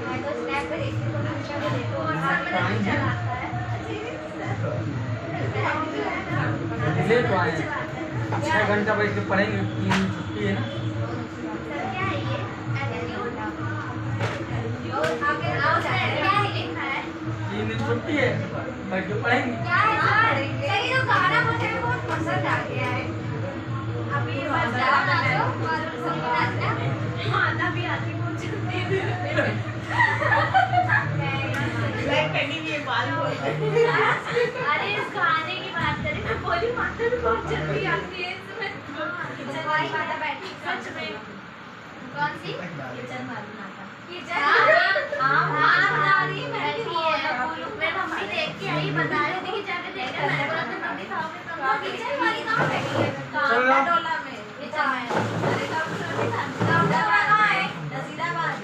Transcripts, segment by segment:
मैं तो स्नैप पे देखती हूँ, तो इंस्टा पे देखती हूँ और सामने नहीं चलाता है। इसलिए तो आए 6 घंटा बैठ के पढ़ेंगे, 3 दिन छुट्टी है ना। सर क्या है ये? एटीट्यूड आगे आओ क्या है लिखा है? 3 दिन छुट्टी है, बैठ के पढ़ेंगे। क्या है सर? सर ये तो गाना मुझे भी बहुत पसंद आ गया है। अभी बस गाना दो और सबको नाचना। गाना भी आती है मुझे। ब्लैक पेंटिंग ये बाल बोल अरे इस गाने की बात करें तो बोली माता भी बहुत जल्दी आती है इसमें। किचन वाली माता बैठी सच में। कौन सी? किचन वाली माता। किचन हाँ रही बैठी है। मैं मम्मी देख के आई, बता रही थी कि जाके देखा, मैंने बोला तो मम्मी खाओगे तो किचन वाली कहाँ बैठी है? डोला में। किचन में। अरे कब कहाँ है? नसीराबाद।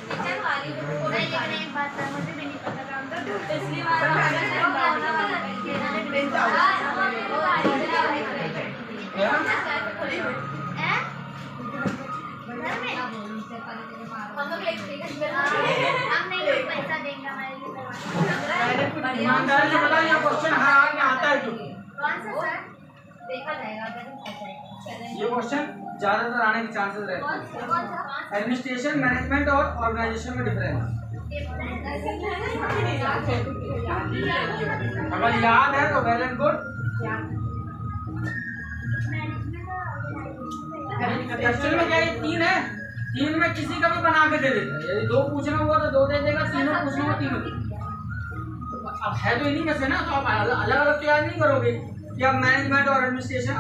किचन वाली नहीं, लेकिन एक बात था, मुझे भी नहीं पता था। पिछली बार हम नहीं पैसा देंगे हमारे लिए। ईमानदारी से बता, ये क्वेश्चन हर हाल में आता है क्यों? कौन सा सर? देखा जाएगा अगर आ जाएगा। ये क्वेश्चन ज्यादातर आने के चांसेस रहते हैं। कौन सा? एडमिनिस्ट्रेशन, मैनेजमेंट और ऑर्गेनाइजेशन में डिफरेंस। अगर याद है तो वेल एंड गुड। एक्चुअल में क्या ये 3 है, 3 में किसी का भी बना के दे देता है। यदि 2 पूछना हुआ तो 2 दे देगा, 3 पूछना हुआ 3 देगा। अब है तो इन्हीं में से ना, तो आप अलग अलग तो याद नहीं करोगे कि आप मैनेजमेंट और एडमिनिस्ट्रेशन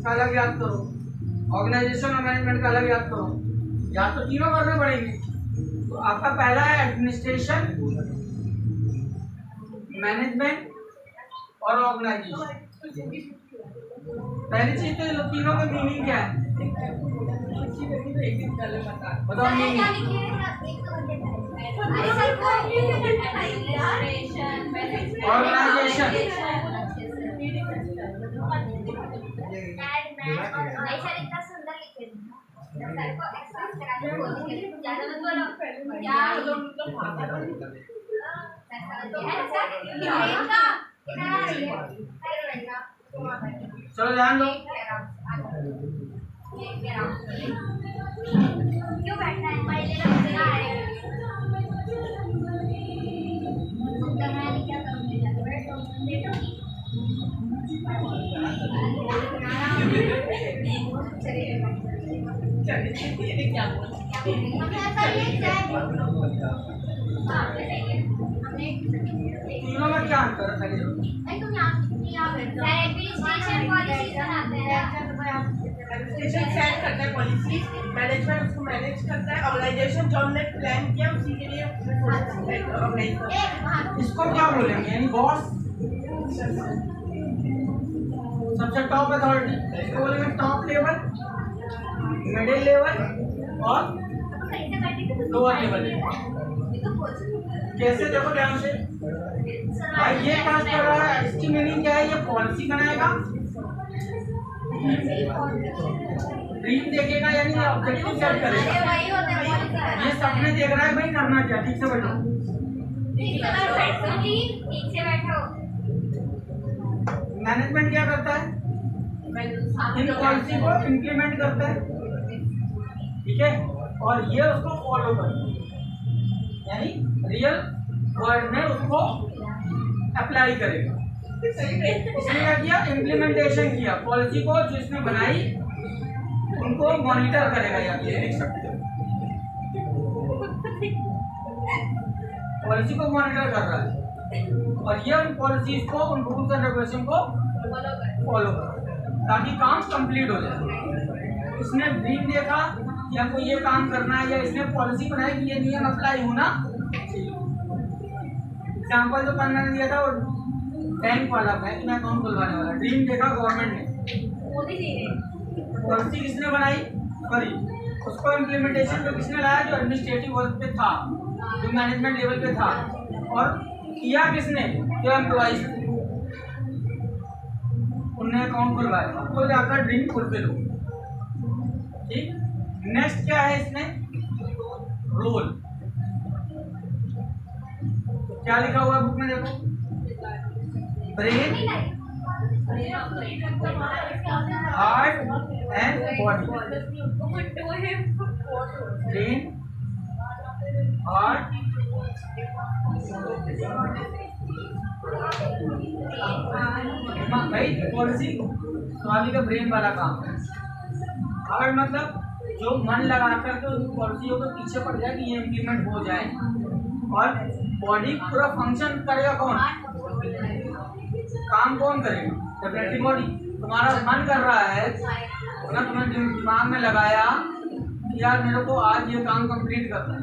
का अलग याद करो, ऑर्गेनाइजेशन और मैनेजमेंट का अलग याद करो, याद तो तीनों करने पड़ेंगे। तो आपका पहला है एडमिनिस्ट्रेशन, मैनेजमेंट और ऑर्गेनाइजेशन। पहली चीज तो तीनों का मीनिंग क्या है बताओ? मीनिंग ऑर्गेनाइजेशन इतना सुंदर लिखे सर को एक्सप्रेस कराने बोलेंगे, ज्यादा मत बोलो यार। चलो ध्यान दो। क्यों बैठना है? मैं क्या करूँगी? तीनों में क्या अंतर है? एडमिनिस्ट्रेशन सेट करता है पॉलिसी, मैनेजमेंट उसको मैनेज करता है, ऑर्गेनाइजेशन जो हमने प्लान किया उसी के लिए इसको क्या बोलेंगे? यानी बॉस, सबसे टॉप अथॉरिटी, इसको बोलेंगे टॉप लेवल, मिडिल लेवल और लोअर लेवल। कैसे? देखो ध्यान से भाई, ये काम कर रहा है, इसकी मीनिंग क्या है? ये पॉलिसी बनाएगा, ड्रीम देखेगा, यानी ऑब्जेक्टिव सेट करेगा। ये सपने देख रहा है भाई, करना क्या? ठीक से बैठो। मैनेजमेंट क्या करता है? इन पॉलिसी को इम्प्लीमेंट करता है, ठीक है, और ये उसको फॉलो करता है, यानी रियल वर्ड में उसको अप्लाई करेगा। इसने क्या किया? इम्प्लीमेंटेशन किया, पॉलिसी को जो इसने बनाई उनको मॉनिटर करेगा। यार ये लिख सकते हो, पॉलिसी को मॉनिटर कर रहा है और ये उन पॉलिसीज को, उन रूल्स एंड रेगुलेशन को फॉलो कर ताकि काम कंप्लीट हो जाए। इसने ड्रीम देखा या कोई ये काम करना है, या इसने पॉलिसी बनाई कि ये नियम अप्लाई होना चाहिए। एग्जाम्पल जो करना दिया था वो बैंक वाला, बैंक में अकाउंट खुलवाने वाला। ड्रीम देखा गवर्नमेंट ने, पॉलिसी किसने बनाई? सॉरी, उसको इम्प्लीमेंटेशन पे किसने लाया? जो एडमिनिस्ट्रेटिव वर्क पे था, जो मैनेजमेंट लेवल पे था, और किया किसने? जो एम्प्लॉइज थे, उन्होंने अकाउंट खुलवाया, तो जाकर ड्रीम फुलफिल हो। ठीक, नेक्स्ट क्या है इसमें? रोल, क्या लिखा हुआ है बुक में देखो, brain, heart and body. Brain, heart, भाई पॉलिसी स्वामी का ब्रेन वाला काम है। हार्ट मतलब जो मन लगा कर तो पॉलिसियों के पीछे पड़ जाए कि ये इम्प्लीमेंट हो जाए। और बॉडी पूरा फंक्शन करेगा कौन, काम कौन करेगा, डेफिनेटली बॉडी। तुम्हारा मन कर रहा है ना, तुमने दिमाग में लगाया कि यार मेरे को आज ये काम कंप्लीट करना है,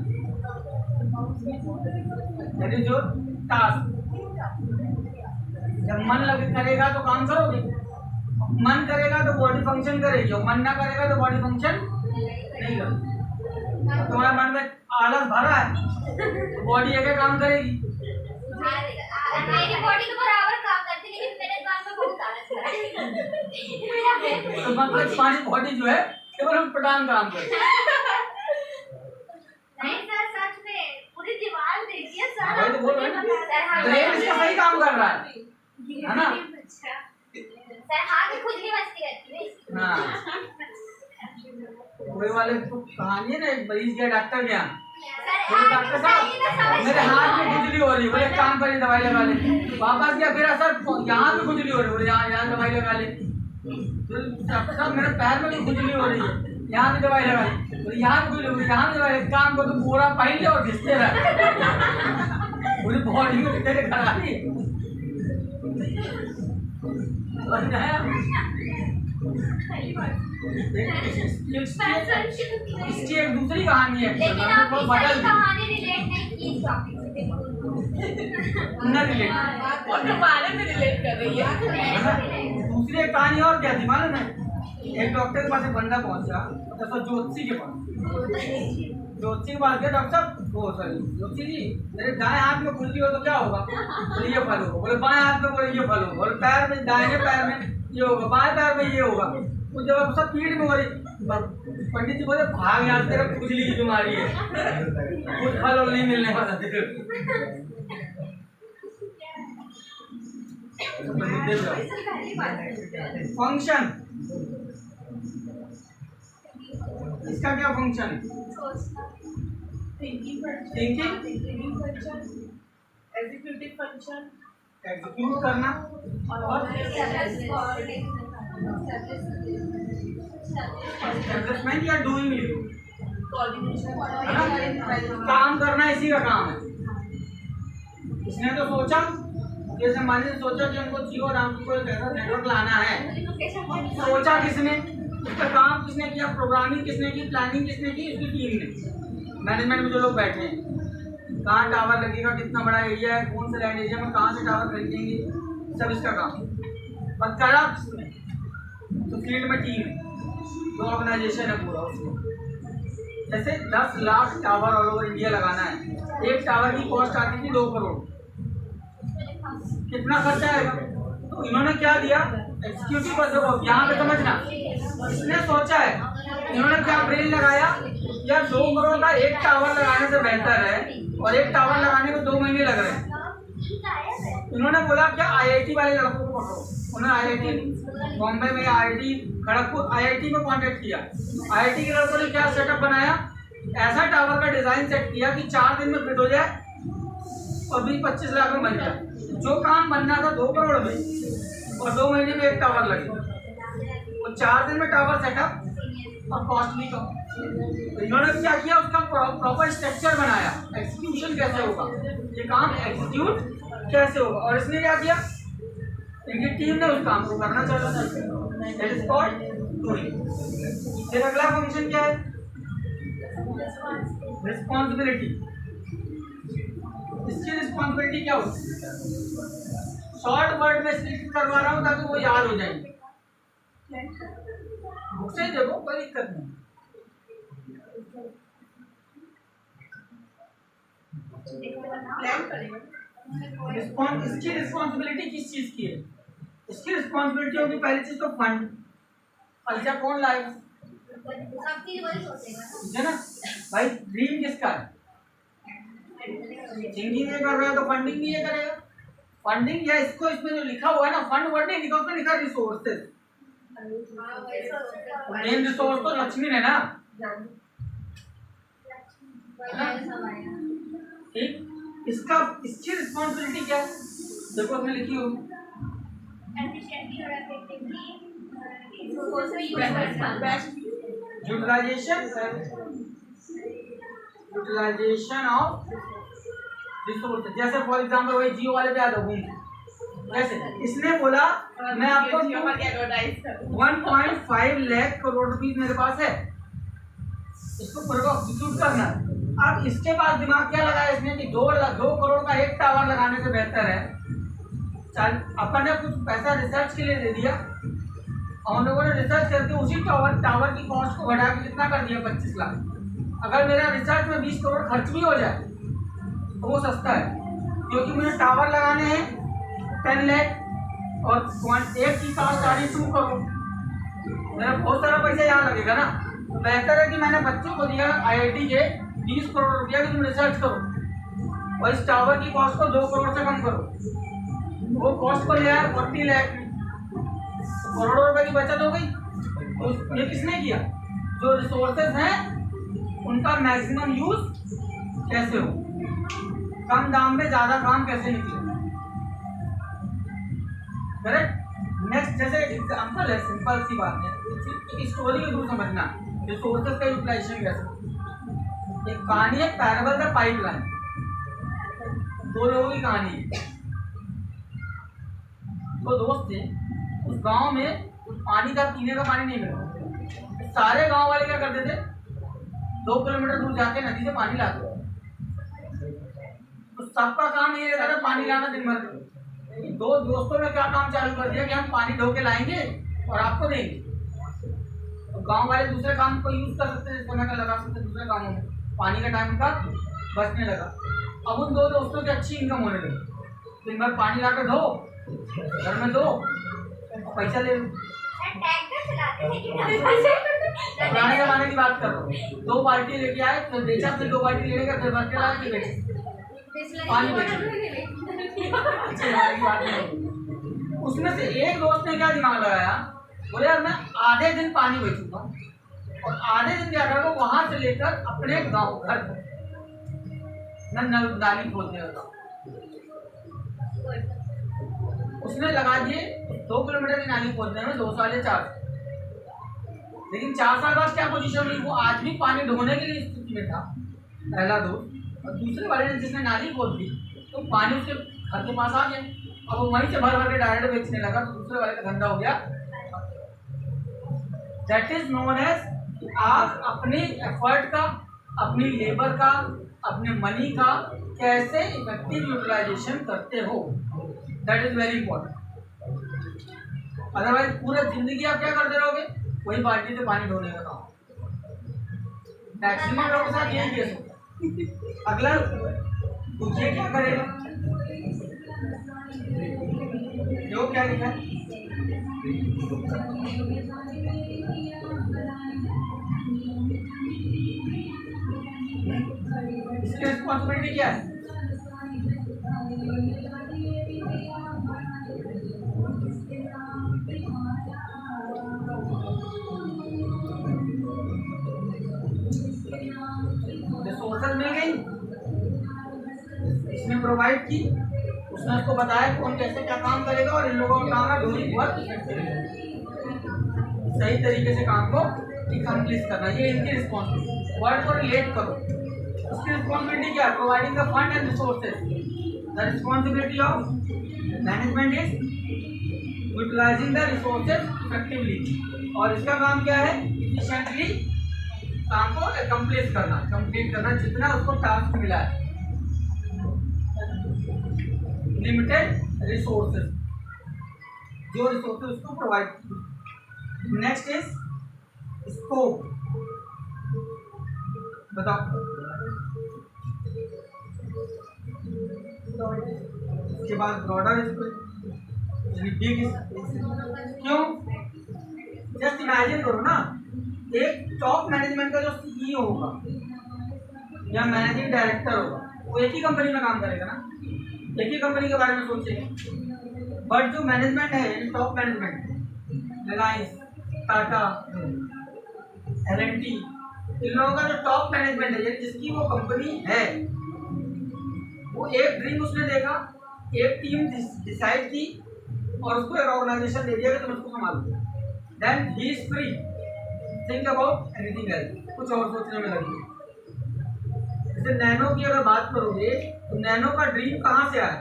दैट इज योर टास्क। जब मन लग करेगा तो काम करोगे, मन करेगा तो बॉडी फंक्शन करेगी, और मन ना करेगा तो बॉडी फंक्शन नहीं करेगी। तुम्हारे मन में आलस भरा है तो बॉडी एक काम करेगी। मेरी बॉडी तो बराबर काम करती है, लेकिन मेरे दिमाग में बहुत आलस है। तो मतलब तुम्हारी बॉडी जो है केवल पटान काम करती है। नहीं सर, सच में पूरी दीवार देखिए सर। वही तो बोल रहे हैं ना, ब्रेन इसका सही काम कर रहा है ना। सर हाथ में खुजली मस्ती रहती है। हाँ, कोई वाले तो कहानी है ना, एक मरीज गया डॉक्टर गया, बोले डॉक्टर साहब मेरे हाथ में खुजली हो रही है, बोले काम करिए दवाई लगा ले। वापस गया फिर सर यहाँ पे खुजली हो रही है, बोले यहाँ दवाई लगा ले। डॉक्टर साहब मेरे पैर में भी खुजली हो रही है, यहाँ भी दवाई लगा ले, बोले यहाँ भी खुजली हो रही है, यहाँ भी दवाई। काम को तो पूरा पहन ले और घिसते रहे, पूरी बॉडी को तेरे करा दी। इसकी एक दूसरी कहानी है, लेकिन आपकी सही कहानी रिलेट नहीं की इस टॉपिक से। न रिलेट और तुम्हारे में रिलेट कर रही है। दूसरी एक कहानी और क्या थी मालूम है। एक डॉक्टर के पास एक बंदा पहुंचा, तो ज्योतिषी के पास। ज्योतिषी के पास गया, डॉक्टर साहब वो सॉरी ज्योतिषी जी मेरे दाएं हाथ में खुजली हो तो क्या होगा, बोले ये फल होगा। बोले बाएं हाथ में, बोले ये फल होगा। बोले पैर में, दाहिने पैर में ये होगा, बाएं पैर में ये होगा। तो जब सब पीठ में हो रही, पंडित जी बोले भाग यहाँ, तेरा खुजली की बीमारी है, कुछ फल और नहीं मिलने वाला तेरे। फंक्शन, इसका क्या फंक्शन है, thinking function, executive function, execute करना और एडजस्टमेंट या डूइंग इट, काम करना इसी का काम है। इसने तो सोचा, जैसे मानी ने सोचा कि हमको जियो नाम की कोई ऐसा नेटवर्क लाना है, सोचा किसने, इसका काम किसने किया, प्रोग्रामिंग किसने की, प्लानिंग किसने की, इसकी टीम ने। मैनेजमेंट में जो लोग बैठे हैं, कहाँ टावर लगेगा, कितना बड़ा एरिया है, कौन से लैंड एरिया में कहाँ से टावर खरीदेंगे, सब इसका काम। और करा किसने, तो फील्ड में टीम है, जो ऑर्गेनाइजेशन है पूरा उसमें। जैसे 10 lakh tower all over India लगाना है, एक टावर की कॉस्ट आती थी 2 करोड़, कितना खर्चा आएगा। तो इन्होंने क्या दिया, एग्जीक्यूटिव पर देखो यहाँ पे समझना, इसने सोचा है, इन्होंने क्या ब्रेन लगाया, या 2 करोड़ का एक टावर लगाने से बेहतर है, और एक टावर लगाने में 2 महीने लग रहे हैं। इन्होंने बोला क्या IIT वाले लड़कों को पकड़ो, उन्होंने IIT बॉम्बे में, IIT खड़गपुर, IIT में कॉन्टेक्ट किया। IIT के लड़कों ने क्या सेटअप बनाया, ऐसा टावर का डिजाइन सेट किया कि 4 दिन में फिट हो जाए और 20-25 लाख में बन जाए। जो काम बनना था 2 करोड़ में, और 2 महीने में एक टावर लगे, और 4 दिन में टावर सेटअप और कॉस्ट भी कम। तो इन्होंने क्या किया, उसका प्रॉपर स्ट्रक्चर बनाया, एग्जीक्यूशन कैसे होगा, ये काम एग्जीक्यूट कैसे होगा। और इसने क्या किया, इनकी टीम ने उस काम को करना चाहा, दैट इज कॉल्ड डूइंग। फिर अगला फंक्शन क्या है, रिस्पॉन्सिबिलिटी। इसकी रिस्पॉन्सिबिलिटी क्या होती है, शॉर्ट वर्ड में स्पीच करवा रहा हूँ ताकि वो याद हो जाए। बुक से देखो, कोई दिक्कत नहीं। इसकी रिस्पॉन्सिबिलिटी किस चीज की है, इसकी रिस्पॉन्सिबिलिटी होगी पहली चीज तो फंड, पैसा कौन लाएगा, है ना भाई। ड्रीम किसका है, थिंकिंग ये कर रहा है तो फंडिंग भी ये करेगा। फंडिंग या इसको इसमें जो लिखा हुआ है ना, फंड वर्ड नहीं लिखा, उसमें लिखा रिसोर्सेज। मेन रिसोर्स तो लक्ष्मी है ना, ठीक। इसका इसकी रिस्पॉन्सिबिलिटी क्या है, देखो उसमें लिखी हो, यूटिलाइजेशन ऑफ रिसोर्सेज। जैसे फॉर एग्जांपल वही जियो वाले पे आ जाओ, जैसे इसने बोला मैं आपको 1.5 लाख करोड़ रुपीज मेरे पास है, इसको पूरे को एग्जीक्यूट करना है। अब इसके पास दिमाग क्या लगाया इसने कि 2 करोड़ का एक टावर लगाने से बेहतर है, चल अपन ने कुछ पैसा रिसर्च के लिए दे दिया, और लोगों ने रिसर्च करके उसी टावर की कॉस्ट को बढ़ा के कितना कर दिया, 25 लाख। अगर मेरा रिसर्च में 20 करोड़ खर्च भी हो जाए तो वो सस्ता है, क्योंकि मुझे टावर लगाने हैं 10 लाख और 1 की कॉस्ट आ रही 2 करोड़, मेरा बहुत सारा पैसा यहाँ लगेगा ना। तो बेहतर है कि मैंने बच्चों को दिया IIT के 20 करोड़ रुपया कि तुम रिसर्च करो और इस टावर की कॉस्ट को 2 करोड़ से कम करो। वो कॉस्ट को ले आया 40 लाख, करोड़ों रुपए की बचत हो गई। तो ये किसने किया, जो रिसोर्सेज हैं उनका मैक्सिमम यूज कैसे हो, कम दाम में ज्यादा काम कैसे निकले, करेक्ट। नेक्स्ट जैसे एग्जांपल है, सिंपल सी बात है, एक स्टोरी के थ्रू समझना रिसोर्सेज का यूटिलाइजेशन कैसे। एक कहानी है पैराबल द पाइपलाइन, 2 लोगों की कहानी है। 2 दोस्त थे, उस गांव में पानी का पीने का पानी नहीं मिला, सारे गांव वाले क्या करते थे, 2 किलोमीटर दूर जाके नदी से पानी लाते। तो सबका काम ये रहता था पानी लाना दिन भर। 2 दोस्तों ने क्या काम चालू कर दिया कि हम पानी ढो के लाएंगे और आपको देंगे। तो गांव वाले दूसरे काम को यूज कर सकते थे, समय का लगा सकते दूसरे कामों में, पानी का टाइम उनका बचने लगा। अब उन 2 दोस्तों की अच्छी इनकम होने लगी, दिन भर पानी ला कर धो, घर में दो, पैसा ले लो। पुराने जमाने की बात कर रहा हूँ, 2 बाल्टी लेके आए, फिर बेचा, फिर 2 बाल्टी लेने का, फिर भर के लाए, फिर बेचे, पानी बेचे। उसमें से एक दोस्त ने क्या दिमाग लगाया, बोले यार मैं आधे दिन पानी बेचूंगा और आधे दिन क्या करूँगा, वहां से लेकर अपने गाँव घर नाली खोदने लगा। उसने लगा दिए 2 किलोमीटर की नाली खोदने में 2 साल या 4, लेकिन 4 साल बाद क्या पोजीशन हुई, वो आज भी पानी ढोने के लिए स्थिति में था, पहला दोस्त। और दूसरे वाले ने जिसने नाली खोद दी तो पानी उसके घर के पास आ गया, अब वो वहीं से भर भर के डायरेक्ट बेचने लगा, तो दूसरे वाले का धंधा हो गया। दैट इज नोन एज आप अपनी एफर्ट का, अपनी लेबर का, अपने मनी का कैसे इफेक्टिव यूटिलाइजेशन करते हो, that is very important. Otherwise पूरा जिंदगी आप क्या करते रहोगे, वही बाल्टी से पानी ढोने का काम। मैक्सिमम लोगों के साथ यही केस होता है। अगला पूछिए क्या करेगा, जो क्या लिखा है, इसकी रिस्पॉन्सिबिलिटी क्या है, रिसोर्सेज मिल गई, इसने प्रोवाइड की, उसने उसको बताया कौन कैसे क्या काम करेगा, और इन लोगों का काम है डूइंग वर्क सही तरीके से काम को कंप्लीट करना, ये इनकी रिस्पॉन्सिबिलिटी। वर्ड को रिलेट करो, उसकी रिस्पॉन्सिबिलिटी क्या है, providing the fund and resources. The responsibility of management is utilising the resources effectively, और इसका काम क्या है, इफिशिएंटली काम को कंप्लीट करना जितना उसको टास्क मिला है। लिमिटेड रिसोर्सेज, जो रिसोर्सेज उसको प्रोवाइड की। नेक्स्ट इज स्कोप, बताओ। उसके बाद ब्रॉडर बिग, क्यों, जस्ट इमेजिन करो ना, एक टॉप मैनेजमेंट का जो CEO होगा या मैनेजिंग डायरेक्टर होगा, वो एक ही कंपनी में काम करेगा ना, एक ही कंपनी के बारे में सोचेगा। बट जो मैनेजमेंट है, top management, Reliance, Tata, L&T, इन लोगों का जो टॉप मैनेजमेंट है, जिसकी वो कंपनी है, वो एक ड्रीम उसने देखा, एक टीम डिसाइड की और उसको एक ऑर्गेनाइजेशन दे दिया कि तुम उसको संभालो, then he is free think about anything else, कुछ और सोचने में लगी। जैसे नैनो की अगर बात करोगे तो नैनो का ड्रीम कहाँ से आया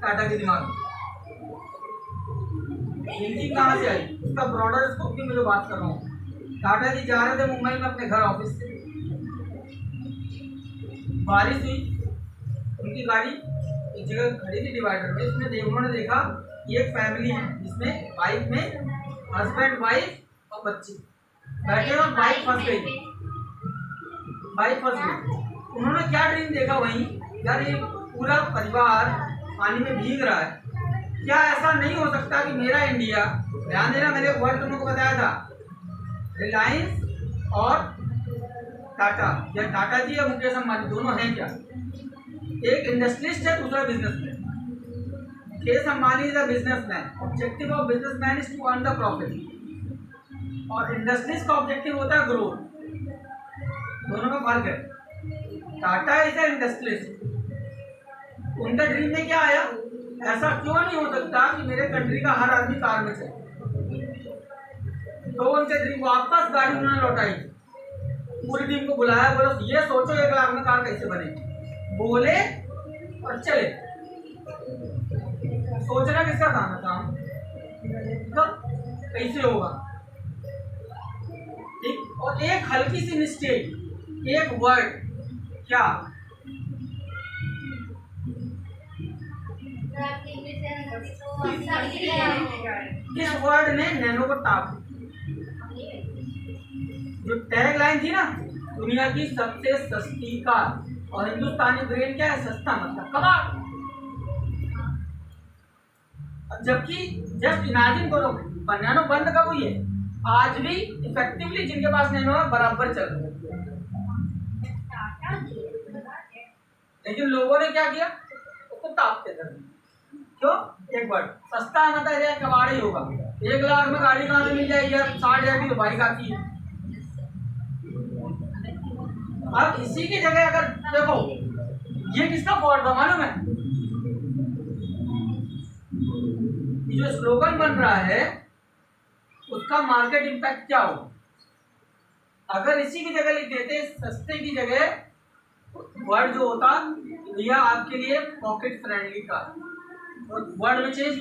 टाटा के दिमाग में, थिंकिंग कहाँ से आई, उसका ब्रॉडर स्कोप की मैं जो बात कर रहा हूँ। टाटा जी जा रहे थे मुंबई में अपने घर ऑफिस से, बारिश हुई, उनकी गाड़ी एक जगह खड़ी थी डिवाइडर में, उसमें उन्होंने देखा कि एक फैमिली है जिसमें बाइक में हस्बैंड वाइफ और बच्चे बैठे और बाइक फंस गई, बाइक फंस गई। उन्होंने क्या ड्रीम देखा वहीं, यार ये पूरा परिवार पानी में भीग रहा है, क्या ऐसा नहीं हो सकता कि मेरा इंडिया, ध्यान देना मैंने वर्ड तुमको बताया था, रिलायंस और टाटा, या टाटा जी या मुकेश अंबानी दोनों हैं क्या, एक इंडस्ट्रियलिस्ट है, दूसरा businessman. Mukesh Ambani is a businessman, objective of businessman is to earn the profit, और इंडस्ट्रियलिस्ट का ऑब्जेक्टिव होता है ग्रोथ, दोनों में फर्क है। टाटा इज अ इंडस्ट्रियलिस्ट, उनका ड्रीम में क्या आया, ऐसा क्यों नहीं हो सकता कि मेरे कंट्री का हर आदमी कार में चले, तो उनसे ड्रीम वापस गाड़ी उन्होंने लौटाई, पूरी टीम को बुलाया, बोलो ये सोचो 1 लाख में कार कैसे बनेगी, बोले और चले। सोचना किसका काम है, काम तो कैसे होगा, ठीक। और एक हल्की सी मिस्टेक, एक वर्ड, क्या इस वर्ड ने नैनो को टाप, जो टैग लाइन थी ना, दुनिया की सबसे सस्ती कार, और हिंदुस्तानी ब्रेन क्या है, सस्ता मतलब कबाड़। जबकि जस्ट इमेजिन करो, नैनो बंद कब हुई है, आज भी इफेक्टिवली जिनके पास नैनो है बराबर चल रहा है, लेकिन लोगों ने क्या किया, उसको तापते कर दिया। क्यों, एक बार सस्ता मतलब है कबाड़ ही होगा, 1 लाख में गाड़ी कहाँ से मिल जाएगी यार, 60,000 की तो बाइक आती है। अब इसी की जगह अगर देखो, ये किसका फॉल्ट था मालूम है, जो स्लोगन बन रहा है उसका मार्केट इंपैक्ट क्या हो, अगर इसी की जगह लिख देते सस्ते की जगह, वर्ड जो होता भैया आपके लिए पॉकेट फ्रेंडली का, वर्ड में चेंज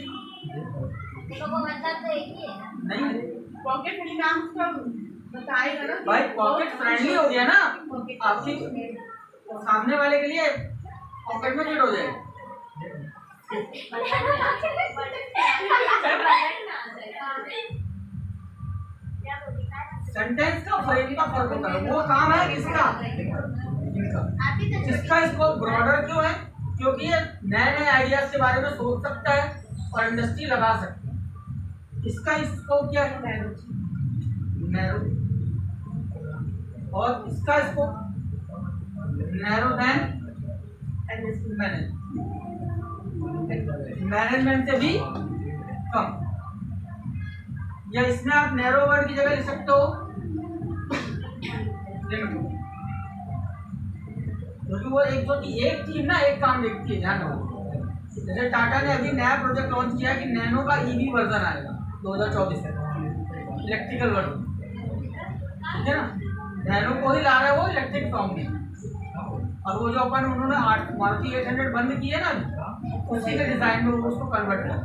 नहीं, पॉकेट फ्रेंडली नाम उसका बताएगा ना भाई, पॉकेट फ्रेंडली हो गया ना, आपकी सामने वाले के लिए पॉकेट में फिट हो जाए। सेंटेंस का फ्रेम का फर्क होता है, वो काम है किसका, जिसका स्कोप ब्रॉडर क्यों है, क्योंकि ये नए नए आइडियाज के बारे में सोच सकता है और इंडस्ट्री लगा सकता है। इसका स्कोप क्या है, नैरो, और इसका स्कोप नैरो देन मैनेजमेंट से भी कम, या इसमें आप नैरो वर्ड की जगह लिख सकते हो लिमिट, क्योंकि वो एक टीम ना एक काम देखती है, ध्यान रखो। जैसे टाटा ने अभी नया प्रोजेक्ट लॉन्च किया कि नैनो का ईवी वर्जन आएगा 2024 में, इलेक्ट्रिकल वर्जन, ठीक है ना, नैनो को ही ला रहा है वो इलेक्ट्रिक फॉर्म में, और वो जो अपन उन्होंने मारुति 800 बंद की है ना, उसी के डिजाइन में वो उसको कन्वर्ट किया,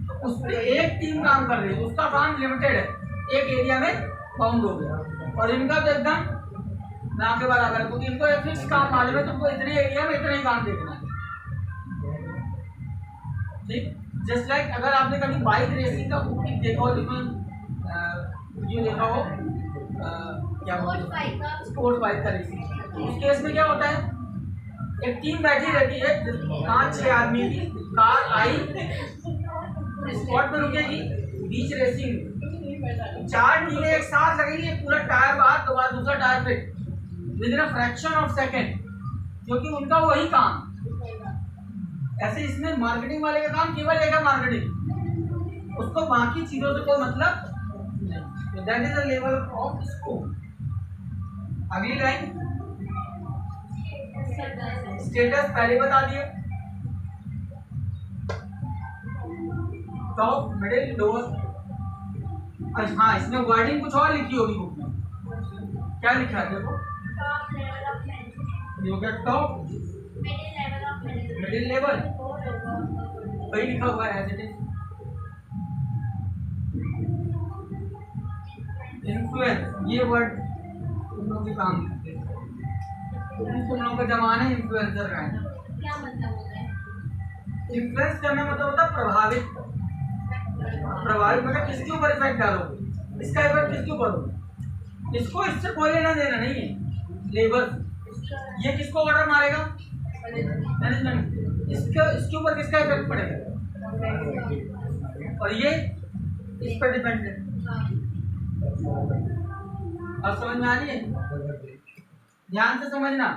तो उस पर एक टीम काम कर रही है, उसका काम लिमिटेड है, एक एरिया में बाउंड हो गया, और इनका तो एकदम ना के बराबर है, क्योंकि इनको एक फिक्स काम मालूम है, तुमको इतने एरिया में इतना ही काम देखना है, ठीक। जस्ट लाइक अगर आपने कभी बाइक रेसिंग का बुकिंग देखा हो, जिसमें वीडियो देखा हो, क्या स्पोर्ट्स बाइक का रेसिंग, उस केस में क्या होता है, एक टीम बैठी रहती है 5-6 आदमी की, कार आई स्पॉट पे रुकेगी, बीच रेसिंग, 4 टीमें एक साथ लगेंगी, पूरा टायर बाहर, दोबारा दूसरा टायर पे, with in a fraction of second क्योंकि उनका वही काम। ऐसे इसमें मार्केटिंग वाले का काम केवल एक है मार्केटिंग, उसको बाकी चीजों से कोई मतलब नहीं। That is the level of scope. अगली लाइन स्टेटस पहले बता दिए, टॉप मिडिल लोअर। हाँ, इसमें वर्डिंग कुछ और लिखी होगी बुक में, क्या लिखा है देखो, you get top middle level, वही लिखा हुआ है एज इट इज। इन्फ्लुएंस, ये वर्ड तुम लोग भी काम करते हैं, तुम लोगों का जमाना है इन्फ्लुएंसर का है। क्या मतलब होता है? इन्फ्लुएंस करने मतलब होता है प्रभावित। प्रभावित मतलब किसके ऊपर इफेक्ट डालोगे, इसका इफेक्ट किसके ऊपर होगा, इसको इससे कोई लेना देना नहीं है। लेबर ये किसको ऑर्डर मारेगा, मैनेजमेंट। इसके ऊपर किसका इफेक्ट पड़ेगा, और ये इस पर डिपेंड है। अब समझ में आ रही है, ध्यान से समझना।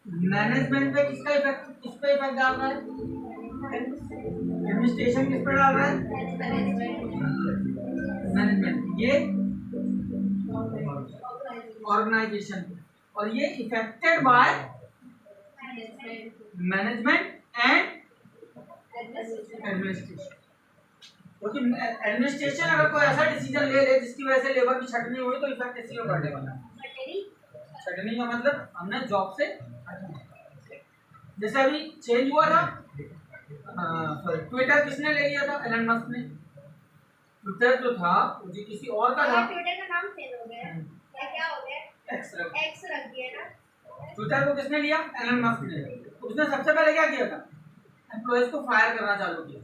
मैनेजमेंट पे किसका इफेक्ट, किस पे इफेक्ट डाल रहा है, एडमिनिस्ट्रेशन किस पे डाल रहा है, मैनेजमेंट, ये ऑर्गेनाइजेशन, और ये affected by management and administration. क्योंकि एडमिनिस्ट्रेशन अगर कोई ऐसा डिसीजन ले ले जिसकी वजह से लेबर की छटनी हुई तो इफेक्ट इसी में पड़ने वाला है। छटनी का मतलब हमने जॉब से, जैसे अभी चेंज हुआ था, ट्विटर किसने ले लिया था, एलन मस्क ने। ट्विटर जो था वो जी किसी और का था, ट्विटर का नाम चेंज हो गया है, क्या हो गया, एक्स रख दिया ना। ट्विटर को किसने लिया, एलन मस्क ने। उसने सबसे पहले क्या किया था, एम्प्लॉयज को फायर करना चालू किया।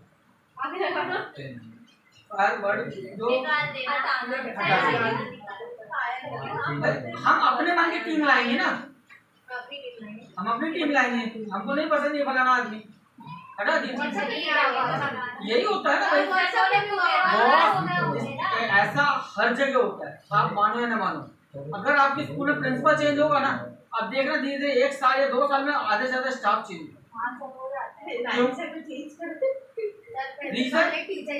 फायर वर्ड जो हम अपने मन की टीम लाएंगे ना, हम अपनी टीम लाएंगे, हमको नहीं पसंद ये फलाना आदमी, हटा दीजिए। यही होता है ना भाई, ऐसा हर जगह होता है, आप मानो या ना मानो। अगर आपके स्कूल में प्रिंसिपल चेंज होगा ना, अब देखना धीरे धीरे 1 साल या 2 साल में आधे से ज्यादा स्टाफ चेंज होगा। रीजन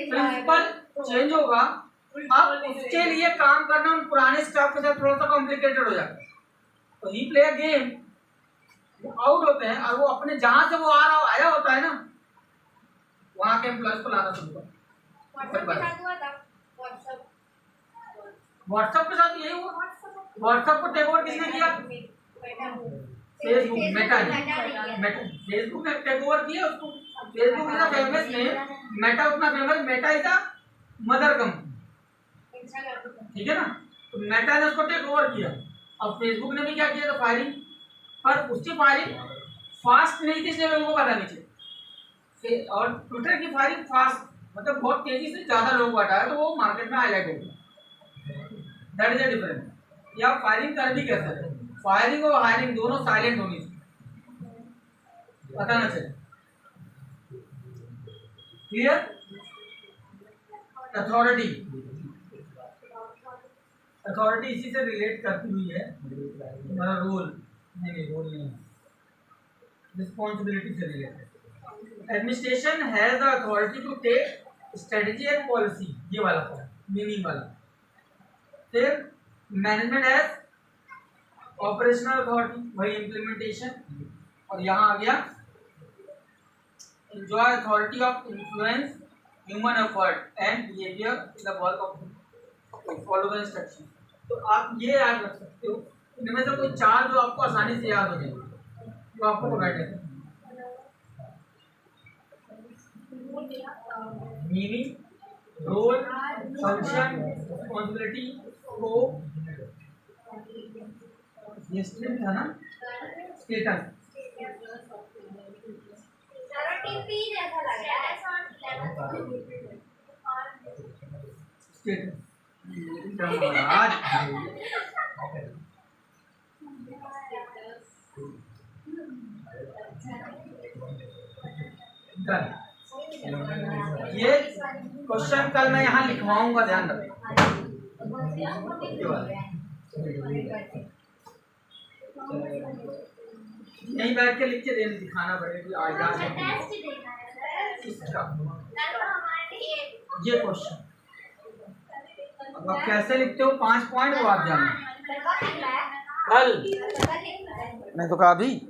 प्रिंसिपल चेंज होगा, अब उसके लिए काम करना उन पुराने स्टाफ के साथ थोड़ा सा कॉम्प्लिकेटेड हो जाता है। तो ही प्ले गेम, वो आउट होते हैं और वो अपने जहां से वो आया होता है ना, वहां के एम्प्लॉयज को लाना शुरू करता है। व्हाट्सएप के साथ यही हुआ। व्हाट्सएप को टेक ओवर किसने किया, फेसबुक, मेटा ने। फेसबुक ने टेक ओवर किया उसको। Facebook is famous name, Meta उतना famous, Meta is a mother company, ठीक है ना। तो मेटा ने उसको टेक ओवर किया। अब फेसबुक ने भी क्या किया था, फायरिंग, पर उसकी फायरिंग फास्ट नहीं थी, इसलिए लोगों को पता नहीं चला। और ट्विटर की फायरिंग फास्ट, मतलब बहुत तेजी से ज्यादा लोगों को हटाया, तो वो मार्केट में हाईलाइट हो गया। That is the difference. या फायरिंग कर भी कैसे है, फायरिंग और हायरिंग दोनों साइलेंट होनी चाहिए, पता ना चले। क्लियर। अथॉरिटी, अथॉरिटी इसी से रिलेट करती हुई है, हमारा रोल नहीं, रोल नहीं, रिस्पॉन्सिबिलिटी से related. Administration has the authority to take strategy and policy, ये वाला था मीनिंग वाला। फिर मैनेजमेंट हैज ऑपरेशनल अथॉरिटी, वही इम्प्लीमेंटेशन। और यहाँ आ गया enjoy authority of influence human effort and behavior in the work of follow the instructions। तो आप ये याद रख सकते हो, इनमें से कोई 4 जो आपको आसानी से याद हो जाएंगे, तो आपको पकड़ लेते हैं। Meaning, role, function, responsibility, scope, ये स्ट्रीम था ना, स्टेटस। ये क्वेश्चन कल मैं यहाँ लिखवाऊंगा, ध्यान रखना। यहीं बैठ के लिख के देने दिखाना पड़ेगा आएगा टेस्ट देना है इसका कल तो हमारे लिए ये क्वेश्चन। अब आप कैसे लिखते हो 5 पॉइंट वो आप जानो। कल कल नहीं तो कहा अभी।